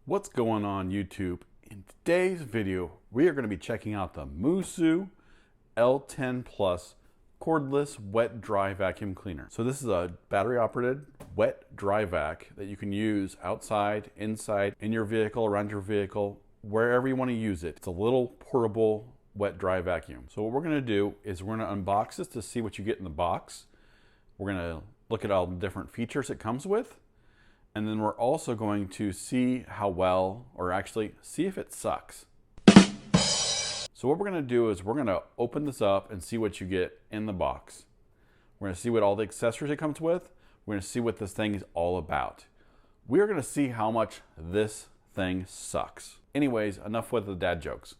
What's going on YouTube? In today's video, we are going to be checking out the MOOSOO L10 Plus cordless wet dry vacuum cleaner. So this is a battery operated wet dry vac that you can use outside, inside, in your vehicle, around your vehicle, wherever you want to use it. It's a little portable wet dry vacuum. So what we're going to do is we're going to unbox this to see what you get in the box. We're going to look at all the different features it comes with. And then we're also going to see how well, or actually see if it sucks. So what we're going to do is we're going to open this up and see what you get in the box. We're going to see what all the accessories it comes with. We're going to see what this thing is all about. We're going to see how much this thing sucks. Anyways, enough with the dad jokes.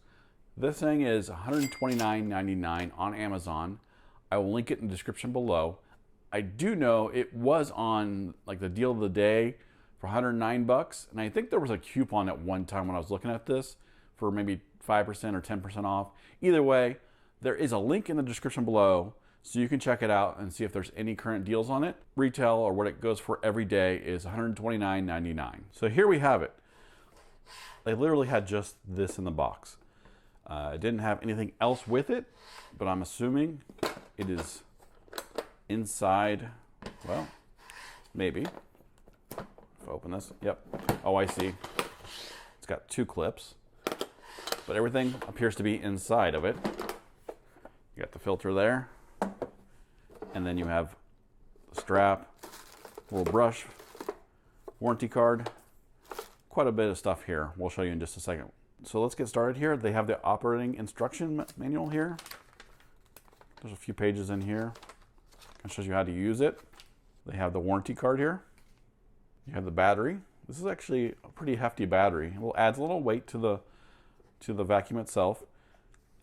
This thing is $129.99 on Amazon. I will link it in the description below. I do know it was on like the deal of the day for 109 bucks. And I think there was a coupon at one time when I was looking at this for maybe 5% or 10% off. Either way, there is a link in the description below so you can check it out and see if there's any current deals on it. Retail, or what it goes for every day, is $129.99. So here we have it. They literally had just this in the box. It didn't have anything else with it, but I'm assuming it is inside. Well, maybe. If I open this, yep. Oh, I see. It's got two clips, but everything appears to be inside of it. You got the filter there, and then you have the strap, little brush, warranty card, quite a bit of stuff here. We'll show you in just a second. So let's get started here. They have the operating instruction manual here. There's a few pages in here. It shows you how to use it. They have the warranty card here. You have the battery. This is actually a pretty hefty battery. It will add a little weight to the vacuum itself.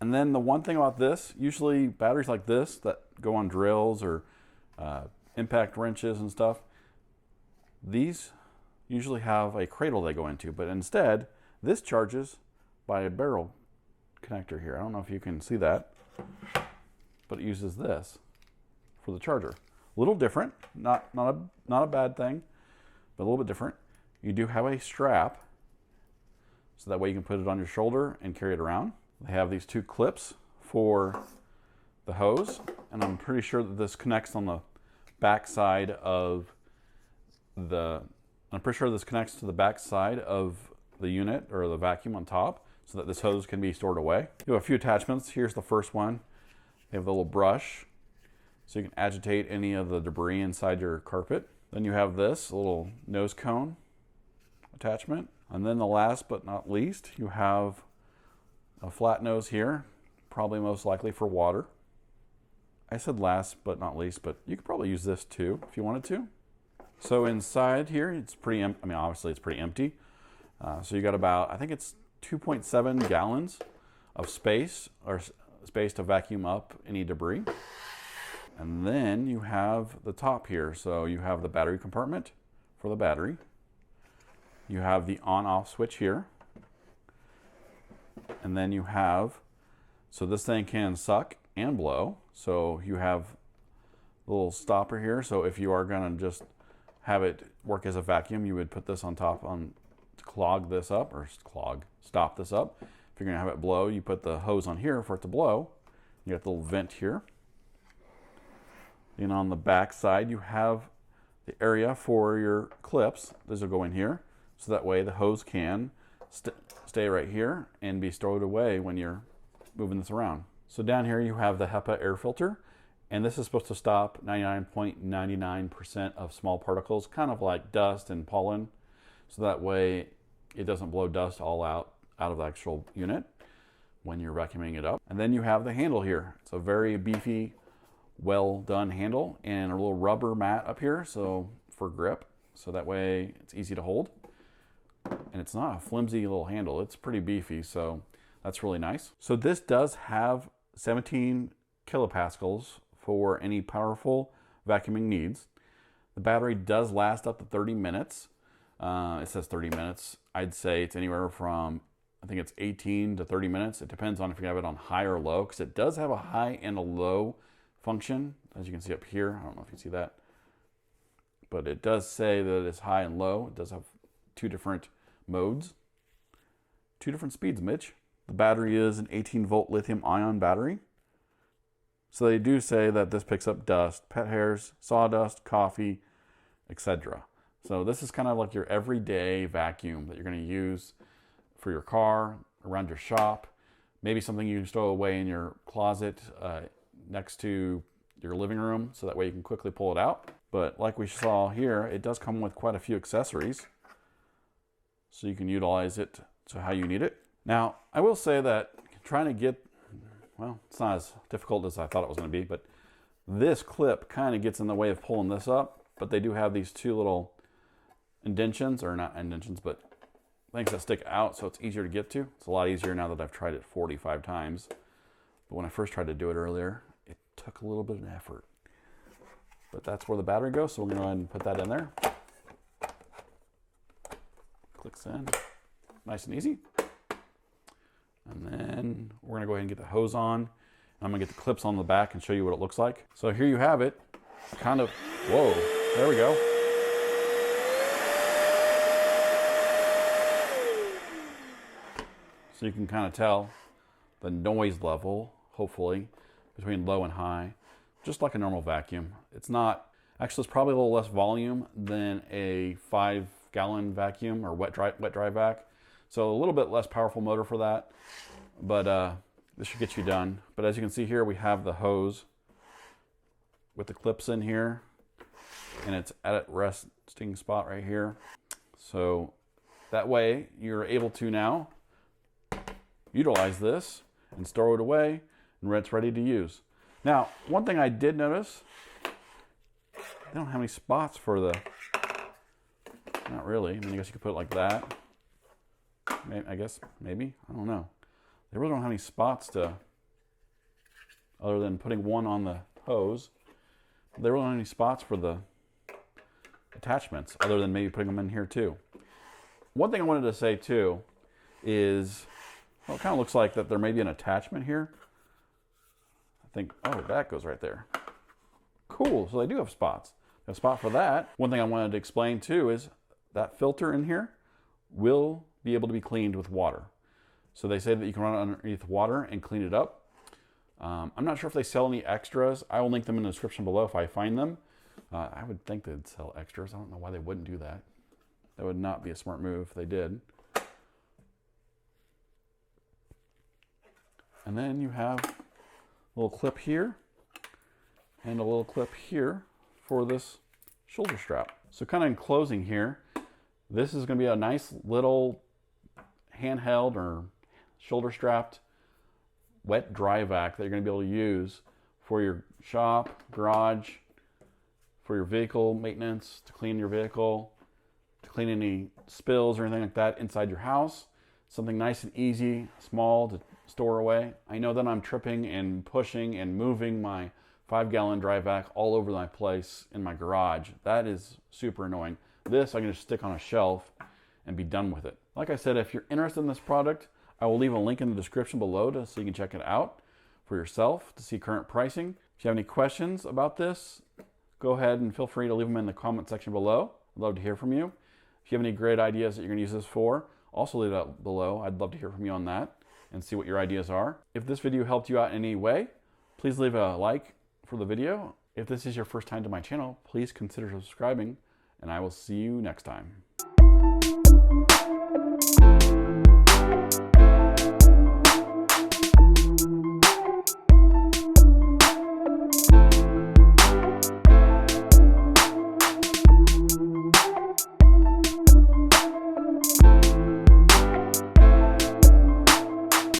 And then the one thing about this, usually batteries like this that go on drills or impact wrenches and stuff, these usually have a cradle they go into, but instead this charges by a barrel connector here. I don't know if you can see that, but it uses this for the charger. A little different, not a bad thing, but a little bit different. You do have a strap, so that way you can put it on your shoulder and carry it around. They have these two clips for the hose, and I'm pretty sure that this connects on the back side of the, I'm pretty sure this connects to the back side of the unit or the vacuum on top, so that this hose can be stored away. You have a few attachments. Here's the first one. They have the little brush, so you can agitate any of the debris inside your carpet. Then you have this little nose cone attachment. And then the last but not least, you have a flat nose here, probably most likely for water. I said last but not least, but you could probably use this too if you wanted to. So inside here, it's pretty empty. I mean, obviously it's pretty empty. So you got about, I think it's 2.7 gallons of space, or space to vacuum up any debris. And then you have the top here. So you have the battery compartment for the battery. You have the on-off switch here. And then you have, so this thing can suck and blow. So you have a little stopper here. So if you are gonna just have it work as a vacuum, you would put this on top to clog this up, or stop this up. If you're gonna have it blow, you put the hose on here for it to blow. You got the little vent here. And on the back side, you have the area for your clips. Those will go in here, so that way the hose can stay right here and be stowed away when you're moving this around. So down here you have the HEPA air filter, and this is supposed to stop 99.99% of small particles, kind of like dust and pollen, so that way it doesn't blow dust all out of the actual unit when you're vacuuming it up. And then you have the handle here. It's a very beefy, well done handle, and a little rubber mat up here so for grip, so that way it's easy to hold. And it's not a flimsy little handle, it's pretty beefy, so that's really nice. So this does have 17 kilopascals for any powerful vacuuming needs. The battery does last up to 30 minutes. It says 30 minutes. I'd say it's anywhere from, I think it's 18 to 30 minutes. It depends on if you have it on high or low, because it does have a high and a low function, as you can see up here. I don't know if you see that, but it does say that it's high and low. It does have two different modes. 2 different speeds, Mitch. The battery is an 18-volt lithium ion battery. So they do say that this picks up dust, pet hairs, sawdust, coffee, etc. So this is kind of like your everyday vacuum that you're going to use for your car, around your shop, maybe something you can stow away in your closet next to your living room, so that way you can quickly pull it out. But like we saw here, it does come with quite a few accessories, so you can utilize it to how you need it. Now, I will say that trying to get, well, it's not as difficult as I thought it was going to be, but this clip kind of gets in the way of pulling this up. But they do have these 2 little indentions, or not indentions, but things that stick out, so it's easier to get to. It's a lot easier now that I've tried it 45 times. But when I first tried to do it earlier, it took a little bit of effort. But that's where the battery goes, so we're going to go ahead and put that in there. Clicks in, nice and easy. And then we're going to go ahead and get the hose on. I'm going to get the clips on the back and show you what it looks like. So here you have it. Kind of, whoa, there we go. So you can kind of tell the noise level, hopefully, between low and high, just like a normal vacuum. It's not, actually it's probably a little less volume than a 5-gallon vacuum or wet dry vac. So a little bit less powerful motor for that, but this should get you done. But as you can see here, we have the hose with the clips in here, and it's at a resting spot right here. So that way you're able to now utilize this and store it away, and it's ready to use. Now, one thing I did notice, they don't have any spots for the, not really. I mean, I guess you could put it like that. Maybe, I guess, maybe, I don't know. They really don't have any spots to, other than putting one on the hose. They really don't have any spots for the attachments, other than maybe putting them in here too. One thing I wanted to say too is, well, it kind of looks like that there may be an attachment here. I think, oh, that goes right there. Cool, so they do have spots. They have a spot for that. One thing I wanted to explain too is that filter in here will be able to be cleaned with water. So they say that you can run it underneath water and clean it up. I'm not sure if they sell any extras. I will link them in the description below if I find them. I would think they'd sell extras. I don't know why they wouldn't do that. That would not be a smart move if they did. And then you have a little clip here and a little clip here for this shoulder strap. So kind of in closing here, this is going to be a nice little handheld or shoulder strapped wet dry vac that you're going to be able to use for your shop, garage, for your vehicle maintenance, to clean your vehicle, to clean any spills or anything like that inside your house. Something nice and easy, small to store away. I know that I'm tripping and pushing and moving my 5-gallon dry vac all over my place in my garage. That is super annoying. This I can just stick on a shelf and be done with it. Like I said, if you're interested in this product, I will leave a link in the description below so you can check it out for yourself to see current pricing. If you have any questions about this, go ahead and feel free to leave them in the comment section below. I'd love to hear from you. If you have any great ideas that you're going to use this for, also leave it below. I'd love to hear from you on that and see what your ideas are. If this video helped you out in any way, please leave a like for the video. If this is your first time to my channel, please consider subscribing, and I will see you next time.